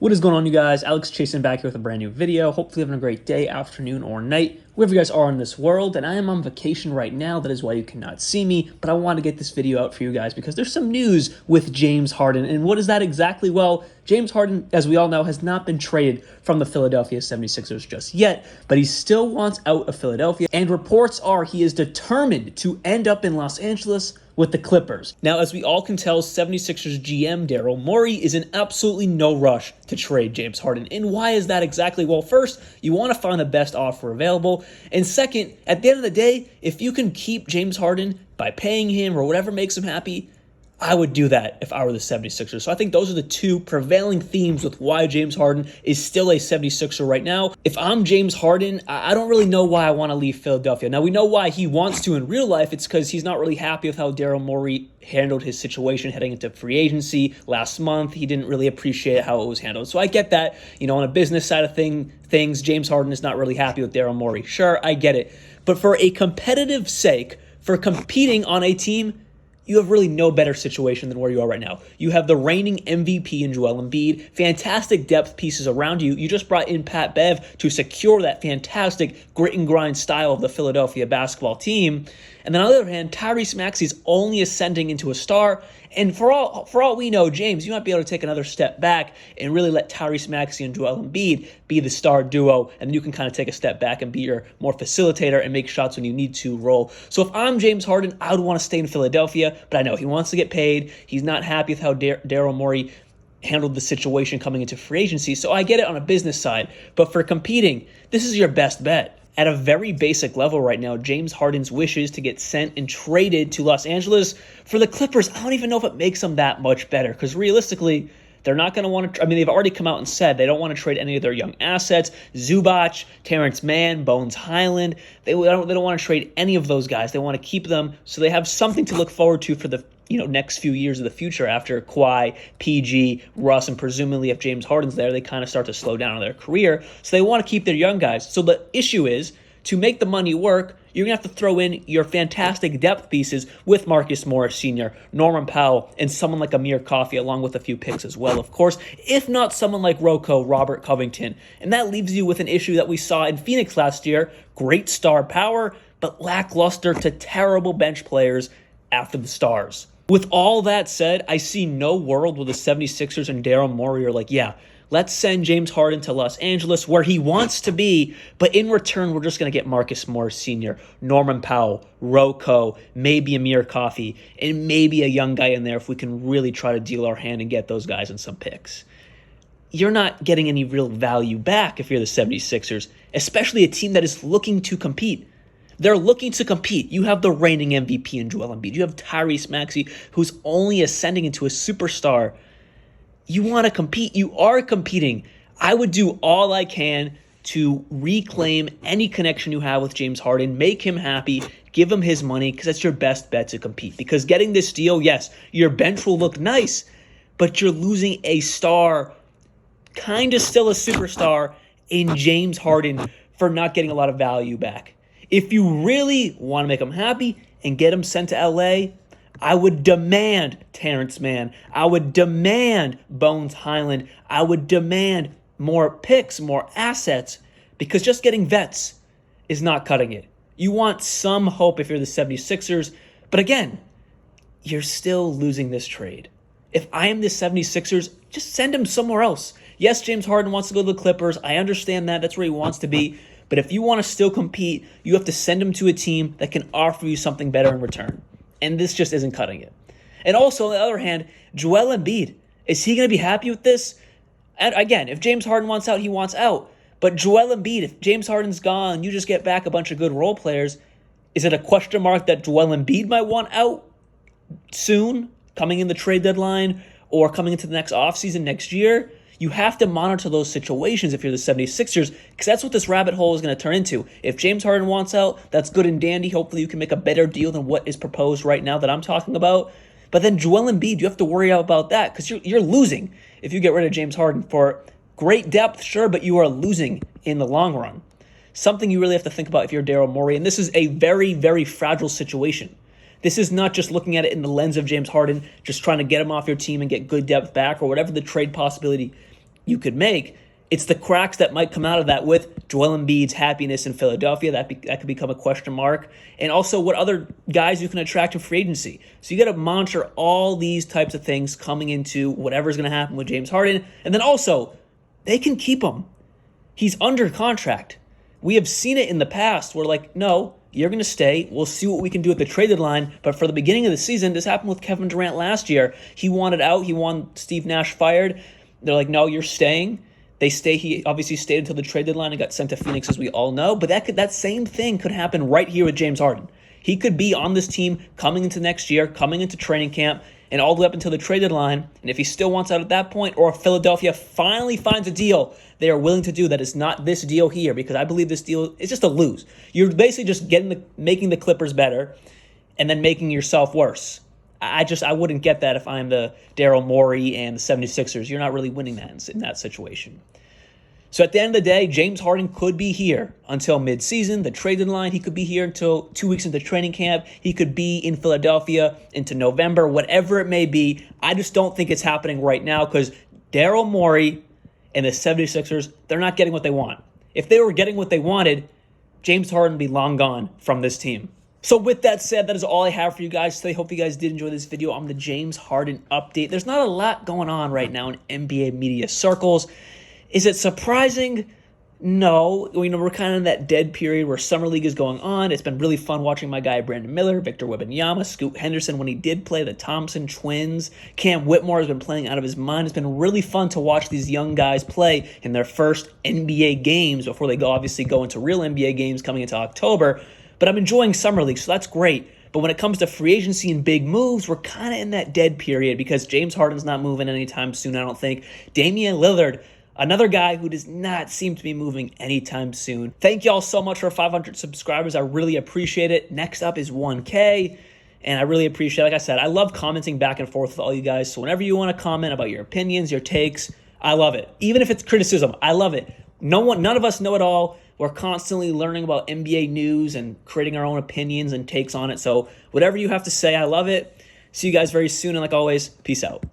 What is going on, you guys? Alex Chasen back here with a brand new video. Hopefully having a great day, afternoon, or night, wherever you guys are in this world. And I am on vacation right now. That is why you cannot see me. But I want to get this video out for you guys because there's some news with James Harden. And what is that exactly? Well, James Harden, as we all know, has not been traded from the Philadelphia 76ers just yet, but he still wants out of Philadelphia. And reports are he is determined to end up in Los Angeles with the Clippers. Now, as we all can tell, 76ers GM Daryl Morey is in absolutely no rush to trade James Harden. And why is that exactly? Well, first, you want to find the best offer available. And second, at the end of the day, if you can keep James Harden by paying him or whatever makes him happy, I would do that if I were the 76ers. So I think those are the two prevailing themes with why James Harden is still a 76er right now. If I'm James Harden, I don't really know why I want to leave Philadelphia. Now, we know why he wants to in real life. It's because he's not really happy with how Daryl Morey handled his situation heading into free agency last month. He didn't really appreciate how it was handled. So I get that, on a business side of things, James Harden is not really happy with Daryl Morey. Sure, I get it. But for a competitive sake, for competing on a team, you have really no better situation than where you are right now. You have the reigning MVP in Joel Embiid, fantastic depth pieces around you. You just brought in Pat Bev to secure that fantastic grit and grind style of the Philadelphia basketball team. And then on the other hand, Tyrese Maxey's only ascending into a star. And for all we know, James, you might be able to take another step back and really let Tyrese Maxey and Joel Embiid be the star duo, and then you can kind of take a step back and be your more facilitator and make shots when you need to roll. So if I'm James Harden, I would want to stay in Philadelphia, but I know he wants to get paid. He's not happy with how Daryl Morey handled the situation coming into free agency, so I get it on a business side. But for competing, this is your best bet. At a very basic level right now, James Harden's wishes to get sent and traded to Los Angeles for the Clippers, I don't even know if it makes them that much better, because realistically, they're not going to want to. They've already come out and said they don't want to trade any of their young assets. Zubac, Terrence Mann, Bones Highland. They don't want to trade any of those guys. They want to keep them so they have something to look forward to for the next few years of the future after Kawhi, PG, Russ, and presumably if James Harden's there, they kind of start to slow down in their career. So they want to keep their young guys. So the issue is, to make the money work, you're going to have to throw in your fantastic depth pieces with Marcus Morris Sr., Norman Powell, and someone like Amir Coffey, along with a few picks as well, of course, if not someone like Rocco, Robert Covington. And that leaves you with an issue that we saw in Phoenix last year: great star power, but lackluster to terrible bench players after the stars. With all that said, I see no world where the 76ers and Daryl Morey are like, yeah, let's send James Harden to Los Angeles where he wants to be, but in return, we're just going to get Marcus Morris Sr., Norman Powell, Rocco, maybe Amir Coffey, and maybe a young guy in there if we can really try to deal our hand and get those guys in some picks. You're not getting any real value back if you're the 76ers, especially a team that is looking to compete. They're looking to compete. You have the reigning MVP in Joel Embiid. You have Tyrese Maxey, who's only ascending into a superstar. You want to compete. You are competing. I would do all I can to reclaim any connection you have with James Harden, make him happy, give him his money, because that's your best bet to compete. Because getting this deal, yes, your bench will look nice, but you're losing a star, kind of still a superstar, in James Harden for not getting a lot of value back. If you really want to make him happy and get him sent to LA, I would demand Terrence Mann. I would demand Bones Highland. I would demand more picks, more assets, because just getting vets is not cutting it. You want some hope if you're the 76ers, but again, you're still losing this trade. If I am the 76ers, just send him somewhere else. Yes, James Harden wants to go to the Clippers. I understand that. That's where he wants to be. But if you want to still compete, you have to send him to a team that can offer you something better in return. And this just isn't cutting it. And also, on the other hand, Joel Embiid, is he going to be happy with this? And again, if James Harden wants out, he wants out. But Joel Embiid, if James Harden's gone, you just get back a bunch of good role players. Is it a question mark that Joel Embiid might want out soon, coming in the trade deadline, or coming into the next offseason next year? You have to monitor those situations if you're the 76ers, because that's what this rabbit hole is going to turn into. If James Harden wants out, that's good and dandy. Hopefully you can make a better deal than what is proposed right now that I'm talking about. But then Joel Embiid, you have to worry about that, because you're losing if you get rid of James Harden for great depth, sure, but you are losing in the long run. Something you really have to think about if you're Daryl Morey, and this is a very, very fragile situation. This is not just looking at it in the lens of James Harden, just trying to get him off your team and get good depth back or whatever the trade possibility you could make. It's the cracks that might come out of that with Joel Embiid's happiness in Philadelphia. That could become a question mark. And also what other guys you can attract in free agency. So you got to monitor all these types of things coming into whatever's going to happen with James Harden. And then also, they can keep him. He's under contract. We have seen it in the past where like, no, you're going to stay. We'll see what we can do at the trade deadline. But for the beginning of the season, this happened with Kevin Durant last year. He wanted out. He wanted Steve Nash fired. They're like, no, you're staying. They stay. He obviously stayed until the trade deadline and got sent to Phoenix, as we all know. But that same thing could happen right here with James Harden. He could be on this team coming into next year, coming into training camp, and all the way up until the trade deadline. And if he still wants out at that point, or if Philadelphia finally finds a deal they are willing to do that is not this deal here, because I believe this deal is just a lose. You're basically just making the Clippers better and then making yourself worse. I wouldn't get that if I'm the Daryl Morey and the 76ers. You're not really winning that in that situation. So at the end of the day, James Harden could be here until midseason, the trade deadline. He could be here until 2 weeks into training camp. He could be in Philadelphia into November, whatever it may be. I just don't think it's happening right now because Daryl Morey and the 76ers, they're not getting what they want. If they were getting what they wanted, James Harden would be long gone from this team. So with that said, that is all I have for you guys today. Hope you guys did enjoy this video on the James Harden update. There's not a lot going on right now in NBA media circles. Is it surprising? No. We're kind of in that dead period where Summer League is going on. It's been really fun watching my guy Brandon Miller, Victor Wembanyama, Scoot Henderson when he did play, the Thompson twins. Cam Whitmore has been playing out of his mind. It's been really fun to watch these young guys play in their first NBA games before they obviously go into real NBA games coming into October. But I'm enjoying Summer League, so that's great. But when it comes to free agency and big moves, we're kind of in that dead period because James Harden's not moving anytime soon, I don't think. Damian Lillard, another guy who does not seem to be moving anytime soon. Thank y'all so much for 500 subscribers. I really appreciate it. Next up is 1K, and I really appreciate it. Like I said, I love commenting back and forth with all you guys. So whenever you want to comment about your opinions, your takes, I love it. Even if it's criticism, I love it. None of us know it all. We're constantly learning about NBA news and creating our own opinions and takes on it. So whatever you have to say, I love it. See you guys very soon. And like always, peace out.